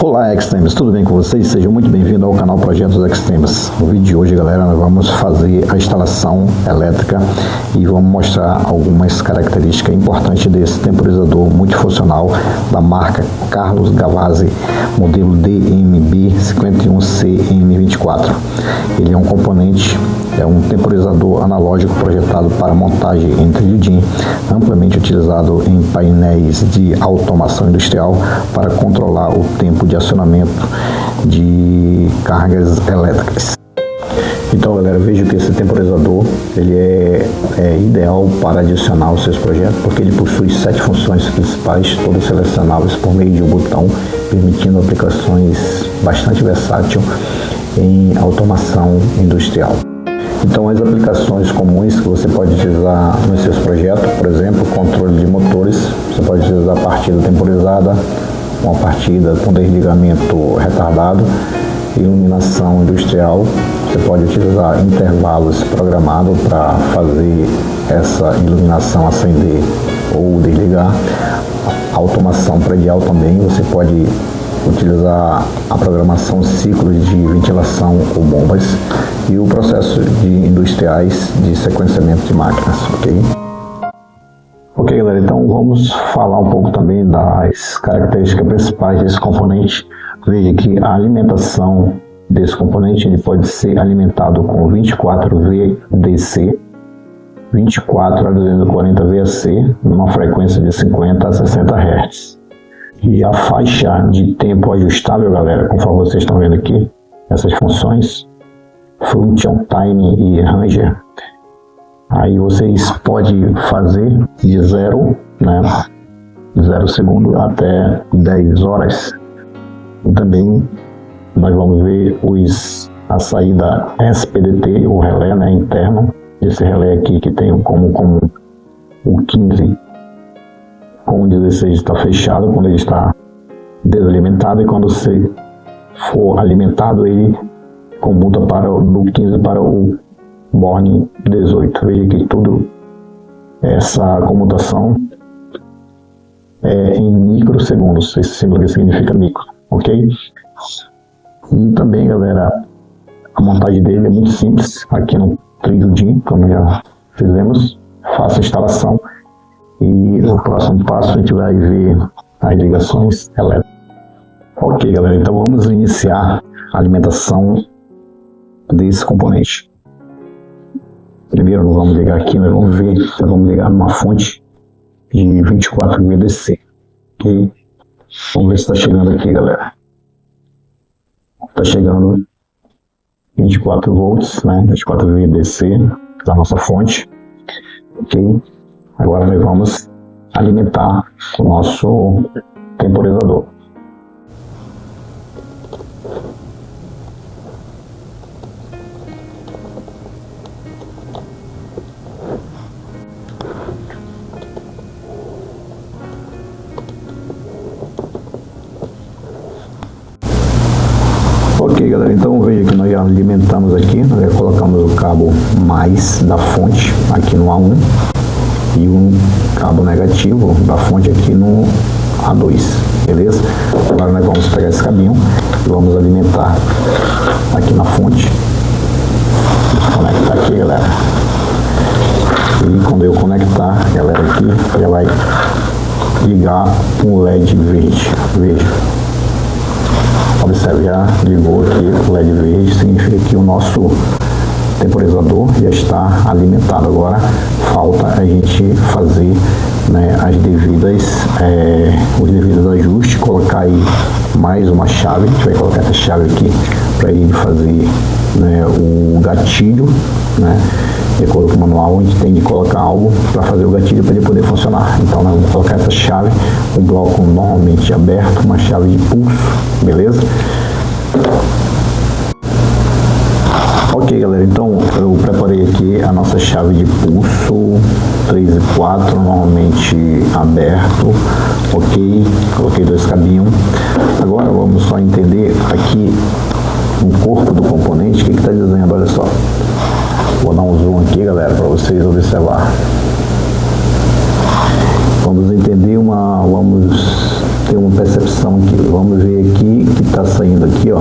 Olá, Extremes, tudo bem com vocês? Sejam muito bem-vindos ao canal Projetos Extremes. No vídeo de hoje, galera, nós vamos fazer a instalação elétrica e vamos mostrar algumas características importantes desse temporizador multifuncional da marca Carlos Gavazzi, modelo DMB51CM24. Ele é um componente, é um temporizador analógico projetado para montagem em trilho DIN, amplamente utilizado em painéis de automação industrial para controlar o tempo de acionamento de cargas elétricas. Então, galera, veja que esse temporizador ele é ideal para adicionar os seus projetos, porque ele possui 7 funções principais, todas selecionáveis por meio de um botão, permitindo aplicações bastante versáteis em automação industrial. Então, as aplicações comuns que você pode utilizar nos seus projetos, por exemplo, controle de motores, você pode utilizar partida temporizada, uma partida com desligamento retardado, iluminação industrial, você pode utilizar intervalos programados para fazer essa iluminação acender ou desligar, automação predial também, você pode utilizar a programação ciclos de ventilação ou bombas e o processo de industriais de sequenciamento de máquinas, ok? Ok, galera, então vamos falar um pouco também das características principais desse componente. Veja que a alimentação desse componente ele pode ser alimentado com 24 VDC, 24 a 240 VAC, numa frequência de 50 a 60 Hz. E a faixa de tempo ajustável, galera, conforme vocês estão vendo aqui, essas funções, Function Time e Ranger, aí vocês podem fazer de 0 segundo até 10 horas. E também nós vamos ver a saída SPDT, o relé interno, esse relé aqui que tem como o 15 com o 16 está fechado quando ele está desalimentado, e quando você for alimentado ele comuta do 15 para o borne 18. Veja que tudo essa comutação é em microsegundos, esse símbolo aqui significa micro, ok? E também, galera, a montagem dele é muito simples, aqui no trilho DIN, como já fizemos, faça a instalação e no próximo passo a gente vai ver as ligações elétricas. Ok, galera, então vamos iniciar a alimentação desse componente. Primeiro nós vamos ligar aqui, nós vamos ligar numa fonte de 24 VDC. Ok? Vamos ver se está chegando aqui, galera. Está chegando 24 volts, 24 VDC da nossa fonte. Ok? Agora nós vamos alimentar o nosso temporizador. Ok, galera, então veja que nós já alimentamos aqui, nós já colocamos o cabo mais da fonte aqui no A1 e um cabo negativo da fonte aqui no A2, beleza? Agora nós vamos pegar esse cabinho e vamos alimentar aqui na fonte. Vou conectar aqui, galera. E quando eu conectar, galera, aqui já vai ligar um LED verde, veja. Observe, já ligou aqui o LED verde, significa que o nosso temporizador já está alimentado. Agora falta a gente fazer os devidos ajustes, colocar aí mais uma chave. A gente vai colocar essa chave aqui para ele fazer o gatilho, de acordo com o manual. A gente tem de colocar algo para fazer o gatilho para ele poder funcionar. Então nós vamos colocar essa chave, um bloco normalmente aberto, uma chave de pulso, beleza? Ok, galera, então eu preparei aqui a nossa chave de pulso 3 e 4, normalmente aberto, ok? Coloquei 2 cabinhos. Agora vamos só entender aqui no corpo do componente o que está dizendo, olha só. Vou dar um zoom aqui, galera, para vocês observar. Vamos entender vamos ter uma percepção aqui. Vamos ver aqui que está saindo aqui, ó,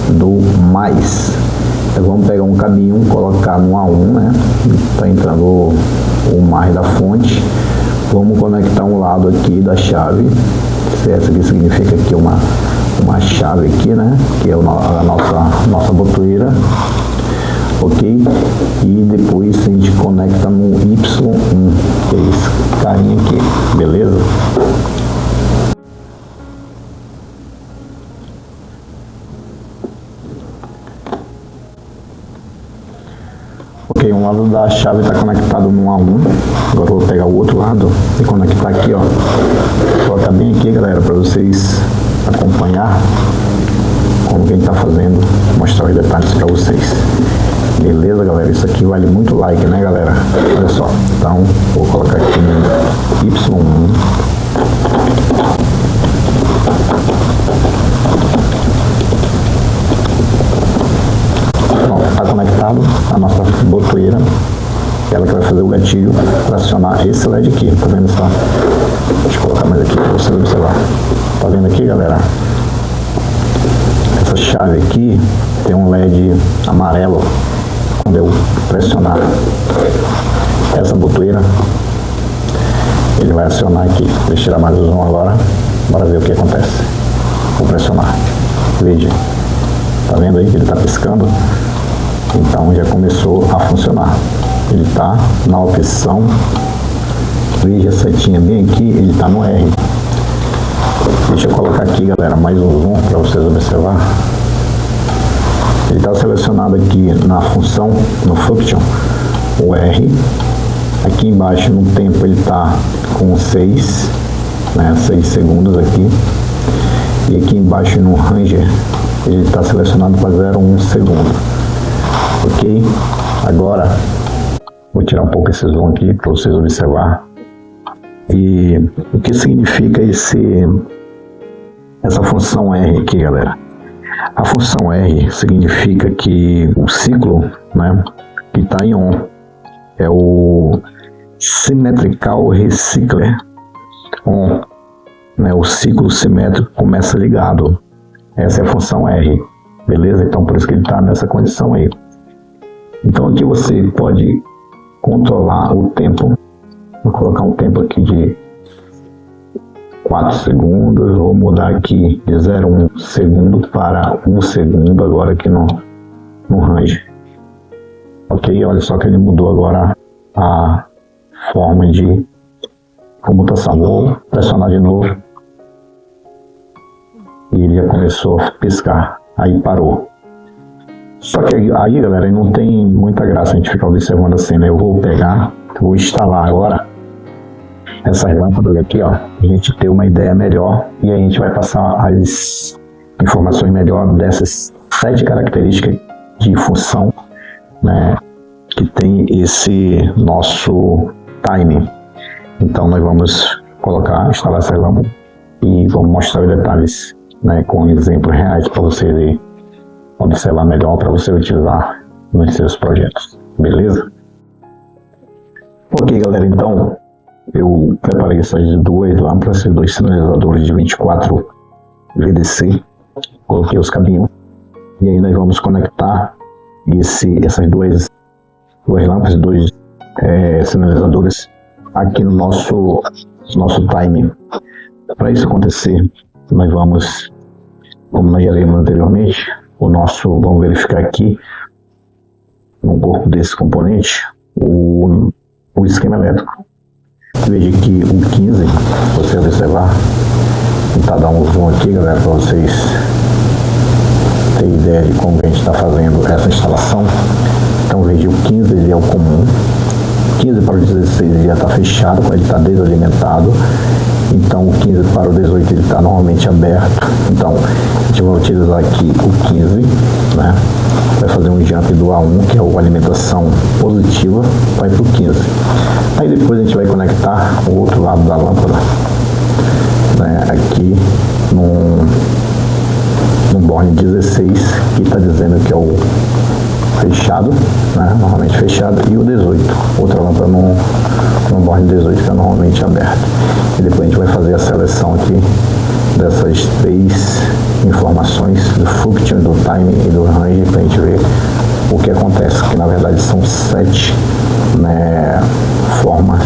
do mais. Então, vamos pegar um caminho, colocar no A1, né? Está entrando o mais da fonte. Vamos conectar um lado aqui da chave. Essa aqui significa aqui uma chave aqui, né? Que é a nossa botoeira. Ok? E depois a gente conecta no Y1, que é esse carinha aqui, beleza? Ok, um lado da chave está conectado no A1. Agora eu vou pegar o outro lado e conectar aqui, ó. Vou colocar bem aqui, galera, para vocês acompanhar como quem está fazendo, mostrar os detalhes para vocês. Beleza, galera? Isso aqui vale muito like, né, galera? Olha só. Então, vou colocar aqui no Y1. Está conectado a nossa botoeira, ela que vai fazer o gatilho para acionar esse LED aqui, tá vendo só? Deixa eu colocar mais aqui para vocês observar. Tá vendo aqui, galera? Essa chave aqui tem um LED amarelo. Quando eu pressionar essa botoeira, ele vai acionar aqui. Deixa eu tirar mais o zoom agora, bora ver o que acontece. Vou pressionar, veja, tá vendo aí que ele está piscando? Então já começou a funcionar. Ele está na opção, veja a setinha bem aqui, ele está no R. Deixa eu colocar aqui, galera, mais um zoom para vocês observar. Ele está selecionado aqui na função, no function, o R. Aqui embaixo no tempo ele está com 6, né, 6 segundos aqui. E aqui embaixo no ranger ele está selecionado para 0,1 segundo. Ok? Agora vou tirar um pouco esse zoom aqui para vocês observar. E o que significa essa função R aqui, galera? A função R significa que o ciclo, né, que está em ON é o Symmetrical Recycler ON, né, o ciclo simétrico começa ligado. Essa é a função R, beleza? Então por isso que ele está nessa condição aí. Então aqui você pode controlar o tempo. Vou colocar um tempo aqui de 4 segundos, vou mudar aqui de 0,1 segundo para 1 segundo agora aqui no range. Ok, olha só que ele mudou agora a forma de comutação. Vou pressionar de novo e ele já começou a piscar, aí parou. Só que aí, galera, não tem muita graça a gente ficar observando assim, né? Eu vou pegar, vou instalar agora essas lâmpadas aqui, ó, a gente ter uma ideia melhor e a gente vai passar as informações melhor dessas 7 características de função, né, que tem esse nosso time. Então nós vamos instalar essas lâmpadas e vamos mostrar os detalhes, né, com exemplos reais para você observar melhor, para você utilizar nos seus projetos, beleza? Ok, galera, então eu preparei essas 2 lâmpadas, esses 2 sinalizadores de 24 VDC, coloquei os caminhos e aí nós vamos conectar essas duas lâmpadas, 2 sinalizadores aqui no nosso time. Para isso acontecer, nós vamos, como nós já vimos anteriormente, vamos verificar aqui no corpo desse componente o esquema elétrico. Veja que o 15, se você observar, vou tentar dar um zoom aqui, galera, para vocês terem ideia de como a gente está fazendo essa instalação. Então veja, o 15 ele é o comum, 15 para o 16 ele já está fechado, ele está desalimentado. Então o 15 para o 18 ele está normalmente aberto. Então a gente vai utilizar aqui o 15, né? Vai fazer um jump do A1, que é a alimentação positiva, vai para o 15. Aí depois a gente vai conectar o outro lado da lâmpada, né, aqui no borne 16, que está dizendo que é o fechado, né, normalmente fechado, e o 18, outra lâmpada no borne 18 que é normalmente aberto. E depois a gente vai fazer a seleção aqui dessas 3 informações do function, do time e do range para a gente ver o que acontece, que na verdade são 7 formas,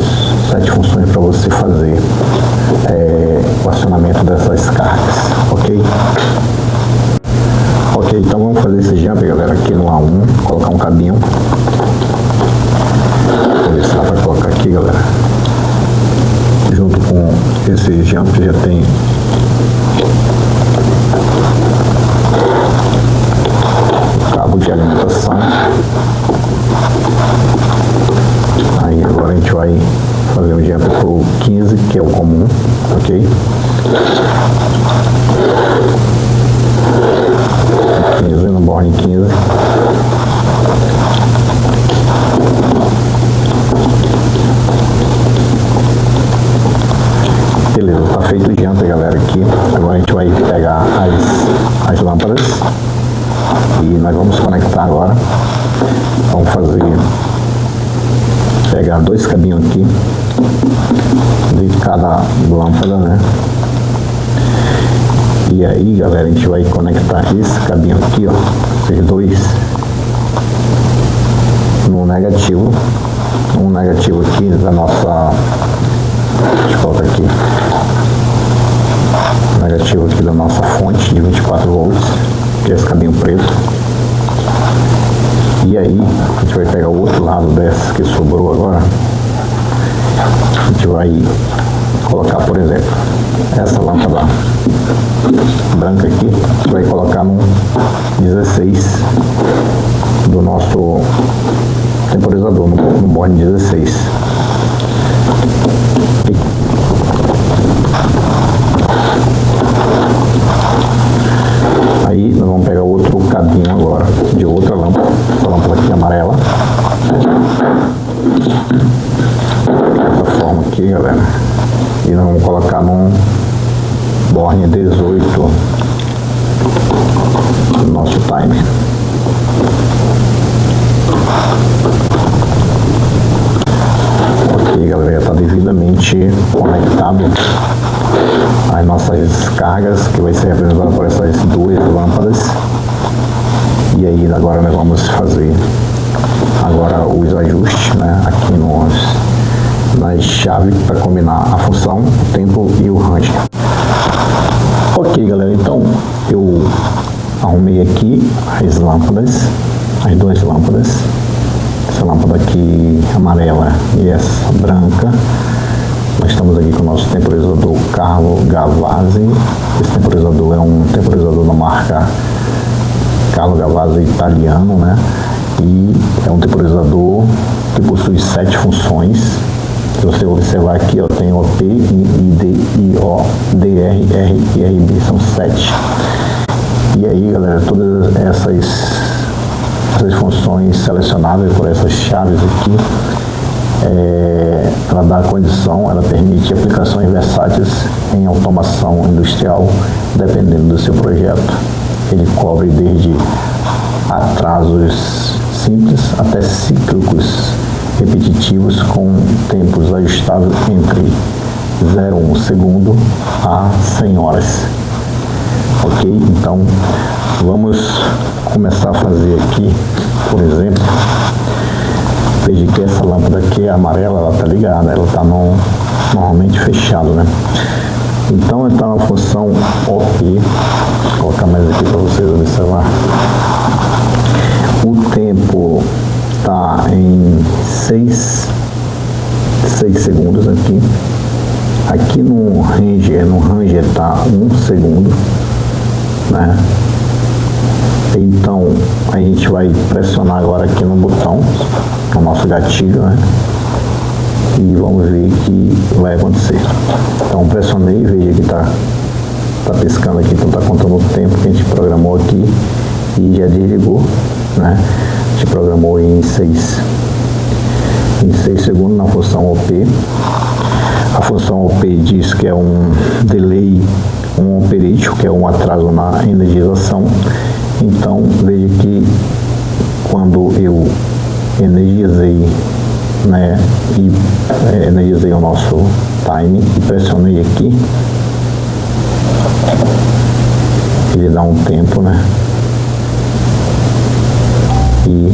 7 funções para você fazer o acionamento dessas cargas, ok? Ok, então vamos fazer esse jump, galera, aqui no A1, colocar um cabinho. Vou ver se dá para colocar aqui, galera. Junto com esse jump já tem cabo de alimentação. Aí agora a gente vai fazer o jump pro 15, que é o comum, ok? 15 no borne 15. Beleza, tá feito o jump, galera, aqui. Agora a gente vai pegar as lâmpadas e nós vamos conectar agora. Vamos pegar 2 cabinhos aqui de cada lâmpada, né? E aí, galera, a gente vai conectar esse cabinho aqui, ó, esses 2 no negativo. Um negativo aqui da nossa, deixa eu colocar aqui, negativo aqui da nossa fonte de 24 volts, que é esse cabinho preto. E aí, a gente vai pegar o outro lado desse que sobrou agora. A gente vai colocar, por exemplo, essa lâmpada branca aqui, a gente vai colocar no 16 do nosso temporizador, no borne 16. Aí nós vamos pegar outro cabinho agora, de outra lâmpada, essa lâmpada aqui amarela. Dessa forma aqui, galera. E nós vamos colocar num borne 18 do nosso timer. Ok, galera, já está devidamente conectado as nossas cargas, que vai ser representada por essas 2 lâmpadas. E aí agora nós vamos fazer agora os ajustes, né, aqui nas chaves para combinar a função, o tempo e o range. Ok, galera, então eu arrumei aqui as lâmpadas, as 2 lâmpadas, essa lâmpada aqui amarela e essa branca. Nós estamos aqui com o nosso temporizador Carlo Gavazzi. Esse temporizador é um temporizador da marca Carlo Gavazzi italiano, né? E é um temporizador que possui 7 funções. Se você observar aqui, ó, tem o P, I, D, I, O, D, R, R e R, B, são 7. E aí, galera, todas essas funções selecionadas por essas chaves aqui, ela dá condição, ela permite aplicações versáteis em automação industrial, dependendo do seu projeto. Ele cobre desde atrasos simples até cíclicos repetitivos com tempos ajustáveis entre 0,1 segundo a 100 horas. Ok? Então, vamos começar a fazer aqui, por exemplo. Veja que essa lâmpada aqui, a amarela, ela está ligada, ela está normalmente fechada, né? Então, ela está na função OP. Vou colocar mais aqui para vocês observar. O tempo está em 6 segundos aqui. Aqui no range está 1 segundo, né? Então a gente vai pressionar agora aqui no botão, no nosso gatilho, né? E vamos ver o que vai acontecer. Então pressionei, veja que tá piscando aqui, então tá contando o tempo que a gente programou aqui e já desligou, né? A gente programou em 6 segundos na função OP. A função OP diz que é um delay, um operation, que é um atraso na energização. Então, veja que quando eu energizei, né, e energizei o nosso time e pressionei aqui, ele dá um tempo, né? E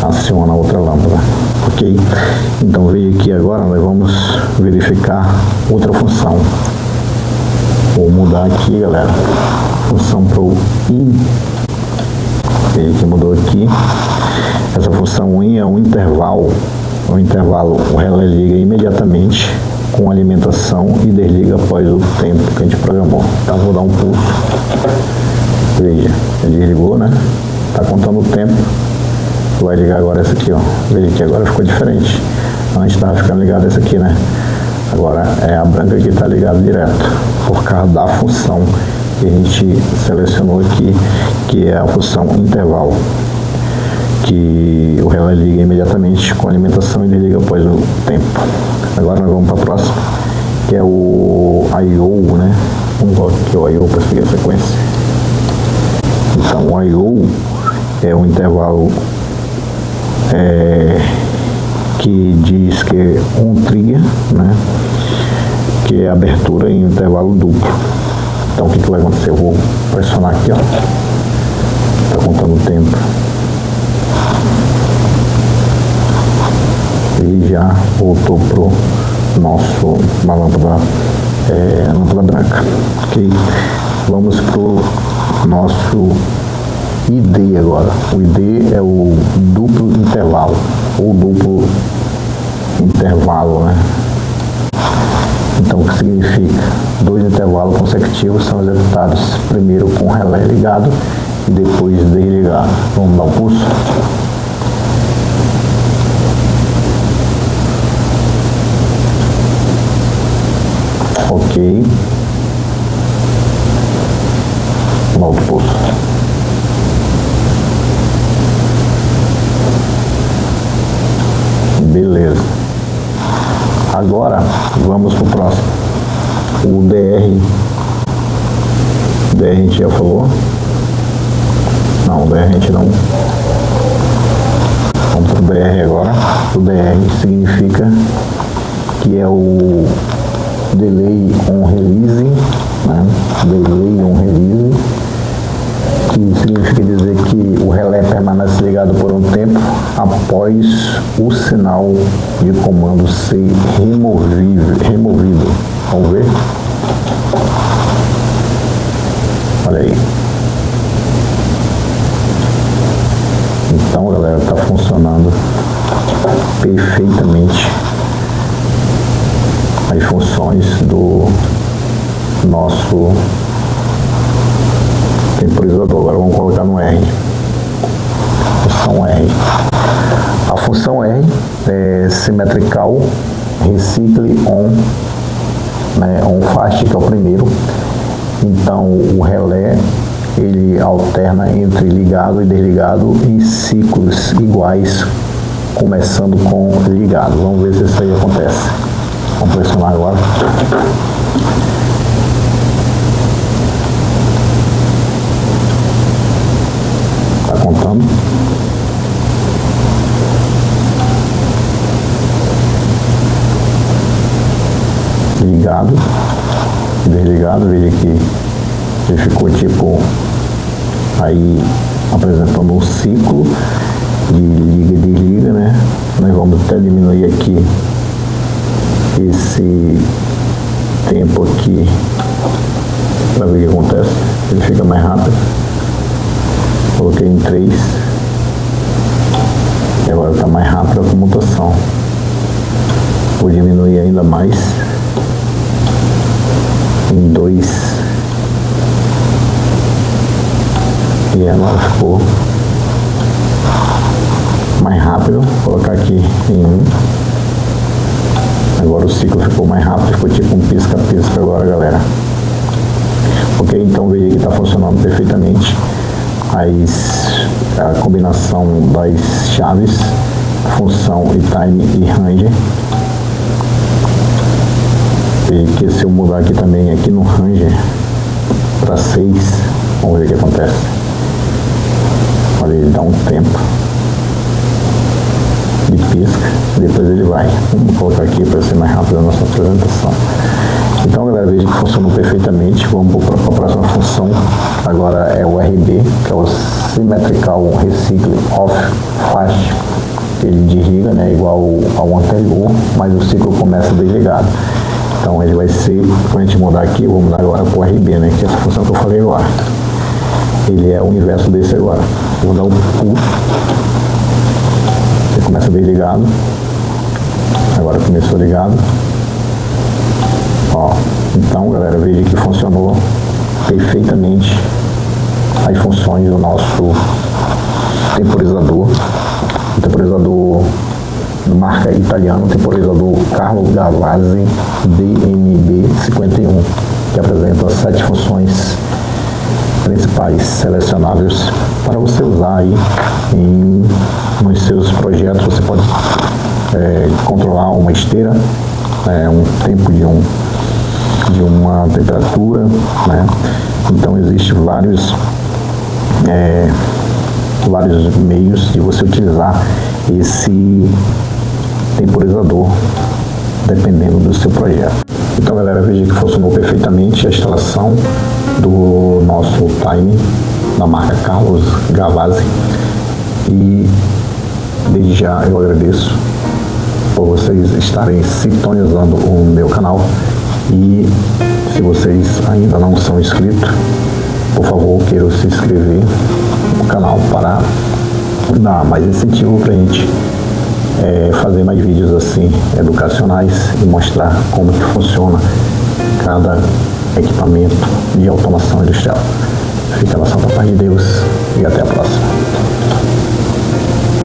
aciona a outra lâmpada, ok? Então veio aqui agora, nós vamos verificar outra função. Vou mudar aqui, galera, função para o in. Veio que mudou aqui. Essa função in é um intervalo. O intervalo, o relé liga imediatamente com alimentação e desliga após o tempo que a gente programou. Então vou dar um pulso. Veja, ele desligou, né? Tá contando o tempo. Vai ligar agora essa aqui, ó. Veja que agora ficou diferente. Antes estava ficando ligado essa aqui, né? Agora é a branca que está ligada direto, por causa da função que a gente selecionou aqui, que é a função intervalo, que o relé liga imediatamente com a alimentação e desliga após o tempo. Agora nós vamos para a próxima, que é o I/O, né? Vamos colocar aqui o I/O para seguir a sequência. Então o I/O é um intervalo que diz que é um trigger, né? Que é a abertura em intervalo duplo. Então o que vai acontecer? Eu vou pressionar aqui, ó. Está contando o tempo. E já voltou pro nosso uma lâmpada branca. Ok? Vamos pro nosso ID agora. O ID é o duplo intervalo, ou duplo intervalo, né? Então, o que significa? Dois intervalos consecutivos são executados primeiro com o relé ligado e depois desligado. Vamos dar um pulso. Ok. Vamos dar outro pulso. Beleza. Agora vamos para o próximo. O DR. DR a gente já falou. Não, o DR a gente não. Vamos para o DR agora. O DR significa que é o delay on release, né? Delay on release, que significa dizer que o relé permanece ligado por um tempo após o sinal de comando ser removido. Vamos ver? Olha aí. Então, galera, está funcionando perfeitamente as funções do nosso temporizador. Agora vamos colocar no R. Função R. A função R é symmetrical recycle on, né, on fast, que é o primeiro. Então o relé ele alterna entre ligado e desligado em ciclos iguais, começando com ligado. Vamos ver se isso aí acontece. Vamos pressionar agora. Está contando. Ligado, desligado. Veja que ele ficou tipo aí apresentando um ciclo de liga e desliga, né? Nós vamos até diminuir aqui esse tempo aqui para ver o que acontece. Ele fica mais rápido. Coloquei em 3 e agora está mais rápido a comutação. Vou diminuir ainda mais em 2 e agora ficou mais rápido. Vou colocar aqui em 1. Agora o ciclo ficou mais rápido, ficou tipo um pisca-pisca agora, galera. Ok, então veja que está funcionando perfeitamente a combinação das chaves, função e time e range. E que se eu mudar aqui também, aqui no range para 6, vamos ver o que acontece. Olha, ele dá um tempo de pisca, depois ele vai. Vamos colocar aqui para ser mais rápido a nossa apresentação. Então, galera, galera, veja que funcionou perfeitamente. Vamos para a próxima função. Agora é o RB, que é o Symmetrical Recycling of Fast. Ele desliga, né, igual ao anterior, mas o ciclo começa desligado. Então ele vai ser, quando a gente mudar aqui, eu vou mudar agora para o RB, né, que é essa função que eu falei agora. Ele é o inverso desse agora. Vou dar o pulso. Ele começa desligado. Agora começou ligado. Ó, então, galera, veja que funcionou perfeitamente as funções do nosso temporizador. O temporizador de marca italiana, o temporizador Carlo Gavazzi DMB51, que apresenta 7 funções principais selecionáveis para você usar aí nos seus projetos. Você pode controlar uma esteira, um tempo de uma temperatura, né? Então existem vários meios de você utilizar esse temporizador dependendo do seu projeto. Então, galera, veja que funcionou perfeitamente a instalação do nosso time da marca Carlo Gavazzi, e desde já eu agradeço por vocês estarem sintonizando o meu canal, e se vocês ainda não são inscritos, por favor, queiram se inscrever no canal para dar mais incentivo para a gente fazer mais vídeos assim educacionais e mostrar como que funciona cada equipamento de automação industrial. Fica na santa paz de Deus e até a próxima.